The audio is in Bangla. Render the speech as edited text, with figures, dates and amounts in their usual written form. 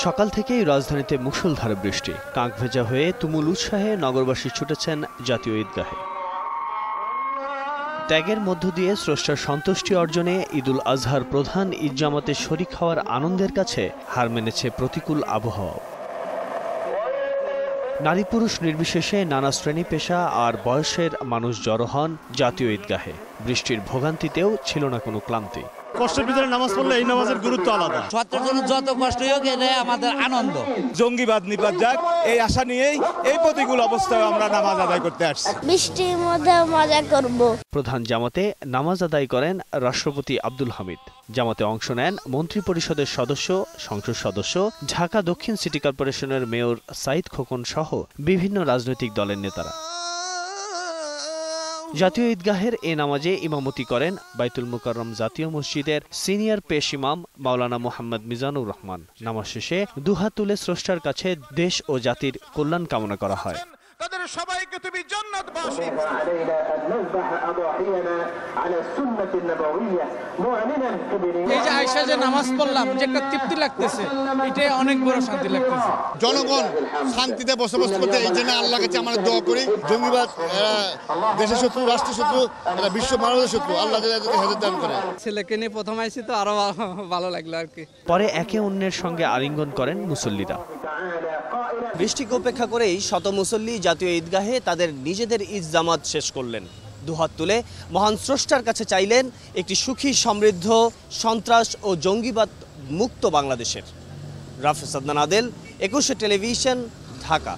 সকাল থেকেই রাজধানীতে মুষলধারে বৃষ্টি, কাক ভেজা হয়ে তুমুল উৎসাহে নগরবাসী ছুটেছেন জাতীয় ঈদগাহে। ত্যাগের মধ্য দিয়ে স্রষ্টার সন্তুষ্টি অর্জনে ঈদুল আজহার প্রধান ঈদ জামাতে শরিক হওয়ার আনন্দের কাছে হার মেনেছে প্রতিকূল আবহাওয়া। নারী পুরুষ নির্বিশেষে নানা শ্রেণী পেশা আর বয়সের মানুষ জড়ো হন জাতীয় ঈদগাহে। বৃষ্টির ভোগান্তিতেও ছিল না কোনো ক্লান্তি। কষ্টের ভিতরে নামাজ পড়লে এই নামাজের গুরুত্ব আলাদা। ছাত্রের জন্য যত কষ্ট হোক এটা আমাদের আনন্দ। জঙ্গিবাদ নিপাত যাক এই আশা নিয়েই এই প্রতিকূল অবস্থায় আমরা নামাজ আদায় করতে আসছি। বৃষ্টির মধ্যে মজা করব। প্রধান জামাতে নামাজ আদায় করেন রাষ্ট্রপতি আব্দুল হামিদ। জামাতে অংশ নেন মন্ত্রিপরিষদের সদস্য, সংসদ সদস্য, ঢাকা দক্ষিণ সিটি কর্পোরেশনের মেয়র সাইদ খোকন সহ বিভিন্ন রাজনৈতিক দলের নেতারা। জাতীয় ঈদগাহের এ নামাজে ইমামতি করেন বাইতুল মুকাররম জাতীয় মসজিদের সিনিয়র পেশ ইমাম মাওলানা মোহাম্মদ মিজানুর রহমান। নামাজ শেষে দুহাত তুলে স্রষ্টার কাছে দেশ ও জাতির কল্যাণ কামনা করা হয়। তাদের সবাইকে তুমি জান্নাতবাসী। এই যে আয়েশা যে নামাজ পড়লাম, যে একটা তৃপ্তি লাগতেছে, এটাই অনেক বড় শান্তি লাগতেছে। জনগণ শান্তিতে বসবাস করতে এই জন্য আল্লাহর কাছে আমরা দোয়া করি। জঙ্গিবাদ দেশের শত্রু, রাষ্ট্রের শত্রু, বিশ্ব মানবের শত্রু, আল্লাহ তাদেরকে হেদায়েত দান করে। ছেলেকে নিয়ে প্রথম আইছি তো আরো ভালো লাগলো আর কি। পরে একে অন্যের সঙ্গে আলিঙ্গন করেন মুসল্লিরা। বৃষ্টিকে উপেক্ষা করেই শত মুসল্লি জাতীয় ঈদগাহে তাদের নিজেদের ঈদ জামাত শেষ করলেন। দুহাত তুলে মহান স্রষ্টার কাছে চাইলেন একটি সুখী, সমৃদ্ধ, সন্ত্রাস ও জঙ্গিবাদ মুক্ত বাংলাদেশের। রাফেজ আদনান আদেল, 21 টেলিভিশন, ঢাকা।